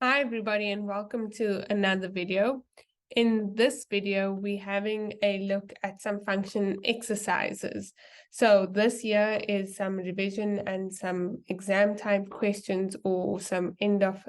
Hi everybody and welcome to another video. In this video, we're having a look at some function exercises. So this year is some revision and some exam type questions or some end of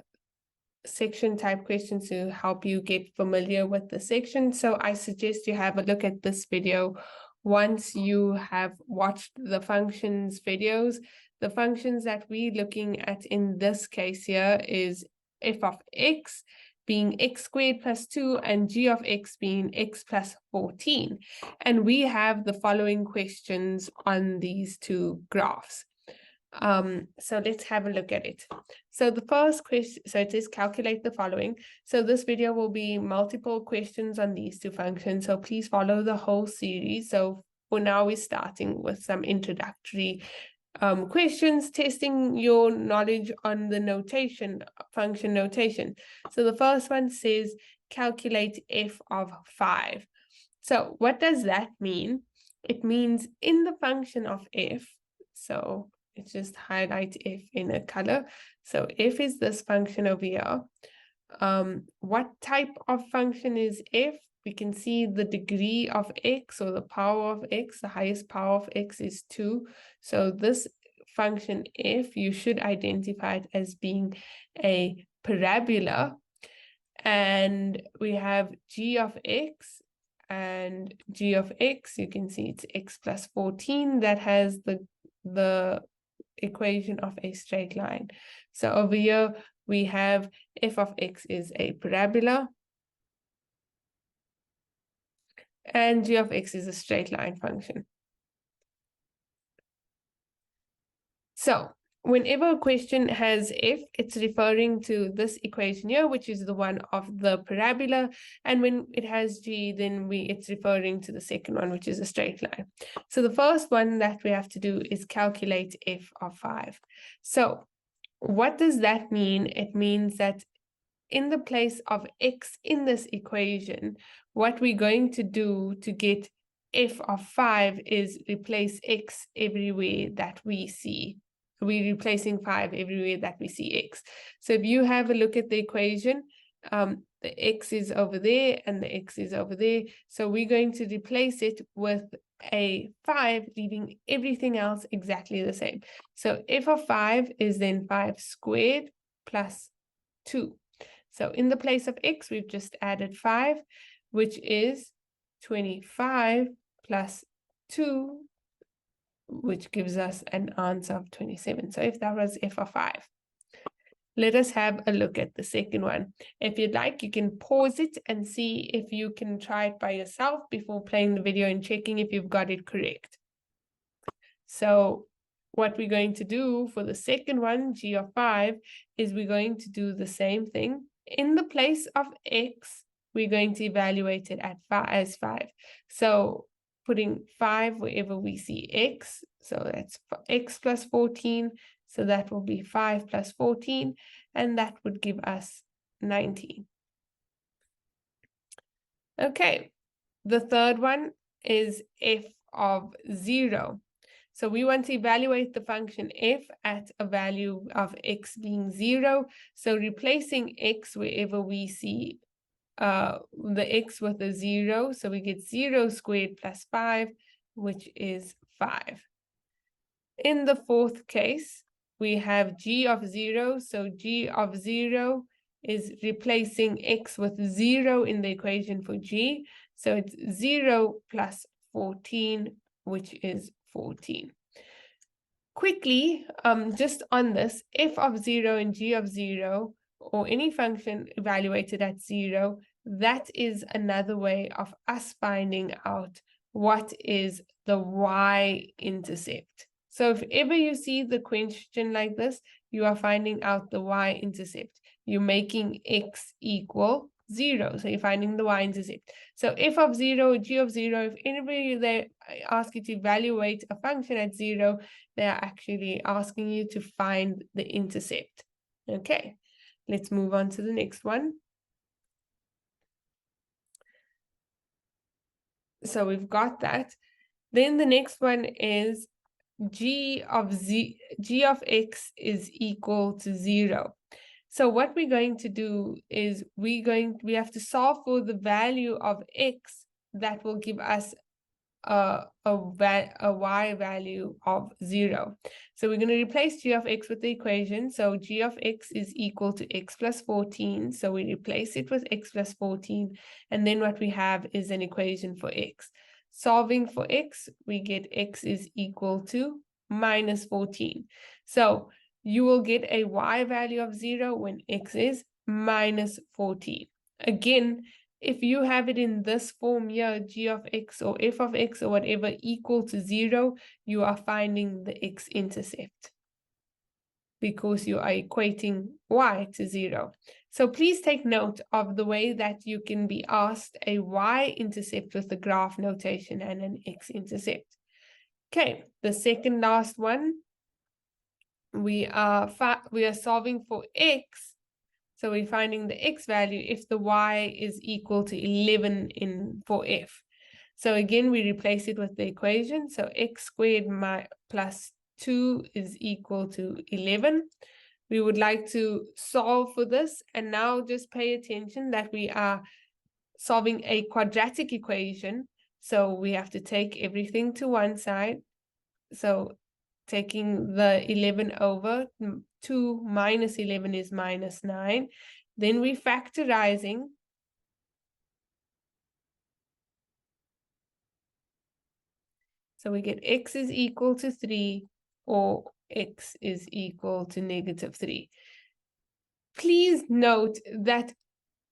section type questions to help you get familiar with the section. So I suggest you have a look at this video once you have watched the functions videos. The functions that we're looking at in this case here is f of x being x squared plus 2 and g of x being x plus 14. And we have the following questions on these two graphs. So let's have a look at it. So the first question, so it is calculate the following. So this video will be multiple questions on these two functions. So please follow the whole series. So for now, we're starting with some introductory questions, testing your knowledge on the notation, function notation. So the first one says calculate f of 5. So what does that mean? It means in the function of f, so let's just highlight f in a color. So f is this function over here. What type of function is f? We can see the degree of x or the power of x. The highest power of x is 2. So this function f, you should identify it as being a parabola. And we have g of x and g of x. You can see it's x plus 14 that has the equation of a straight line. So over here we have f of x is a parabola and g of x is a straight line function. So whenever a question has f, it's referring to this equation here, which is the one of the parabola. And when it has g, then it's referring to the second one, which is a straight line. So the first one that we have to do is calculate f of 5. So what does that mean? It means that in the place of x in this equation, what we're going to do to get f of 5 is replace x everywhere that we see. We're replacing 5 everywhere that we see x. So if you have a look at the equation, the x is over there and the x is over there. So we're going to replace it with a 5, leaving everything else exactly the same. So f of 5 is then 5 squared plus 2. So in the place of x, we've just added 5, which is 25 plus 2, which gives us an answer of 27. So if that was f of 5. Let us have a look at the second one. If you'd like, you can pause it and see if you can try it by yourself before playing the video and checking if you've got it correct. So what we're going to do for the second one, g of 5, is we're going to do the same thing. In the place of x, we're going to evaluate it as 5. So putting 5 wherever we see x, so that's x plus 14, so that will be 5 plus 14, and that would give us 19. Okay, the third one is f of 0. So we want to evaluate the function f at a value of x being 0. So replacing x wherever we see the x with a 0. So we get 0 squared plus 5, which is 5. In the fourth case, we have g of 0. So g of 0 is replacing x with 0 in the equation for g. So it's 0 plus 14, which is 14. Quickly, just on this, f of 0 and g of 0, or any function evaluated at 0, that is another way of us finding out what is the y-intercept. So if ever you see the question like this, you are finding out the y-intercept. You're making x equal 0. So you're finding the y-intercept. So f of 0, g of 0, if anybody they ask you to evaluate a function at 0, they're actually asking you to find the intercept. Okay, let's move on to the next one. So we've got that. Then the next one is g of x is equal to 0. So what we're going to do is we have to solve for the value of x that will give us a y value of 0. So we're going to replace g of x with the equation. So g of x is equal to x plus 14. So we replace it with x plus 14. And then what we have is an equation for x. Solving for x, we get x is equal to minus 14. So you will get a y value of 0 when x is minus 14. Again, if you have it in this form here, g of x or f of x or whatever equal to 0, you are finding the x-intercept because you are equating y to 0. So please take note of the way that you can be asked a y-intercept with the graph notation and an x-intercept. Okay, the second last one, we are solving for x. So we're finding the x value if the y is equal to 11 for f. So again, we replace it with the equation. So x squared plus 2 is equal to 11. We would like to solve for this. And now just pay attention that we are solving a quadratic equation. So we have to take everything to one side. So taking the 11 over, 2 minus 11 is minus 9. Then we're factorizing. So we get x is equal to 3 or x is equal to negative 3. Please note that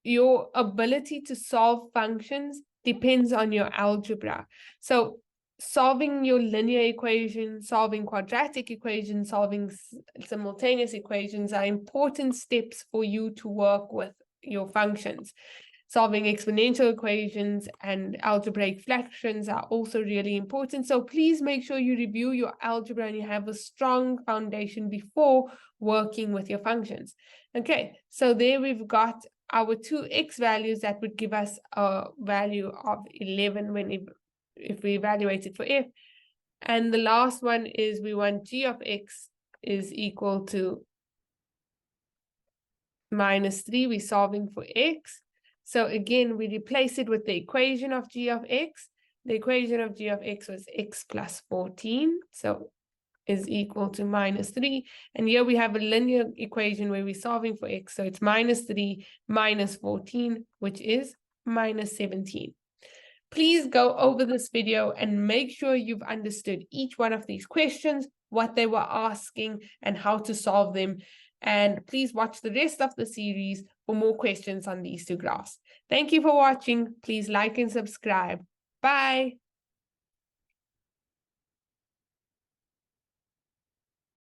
your ability to solve functions depends on your algebra. So solving your linear equation, solving quadratic equations, solving simultaneous equations are important steps for you to work with your functions. Solving exponential equations and algebraic fractions are also really important. So please make sure you review your algebra and you have a strong foundation before working with your functions. Okay, so there we've got our two x values that would give us a value of 11 if we evaluate it for f. And the last one is we want g of x is equal to minus 3. We're solving for x. So again, we replace it with the equation of g of x. The equation of g of x was x plus 14. So is equal to minus 3. And here we have a linear equation where we're solving for x. So it's minus 3 minus 14, which is minus 17. Please go over this video and make sure you've understood each one of these questions, what they were asking, and how to solve them. And please watch the rest of the series for more questions on these two graphs. Thank you for watching. Please like and subscribe. Bye.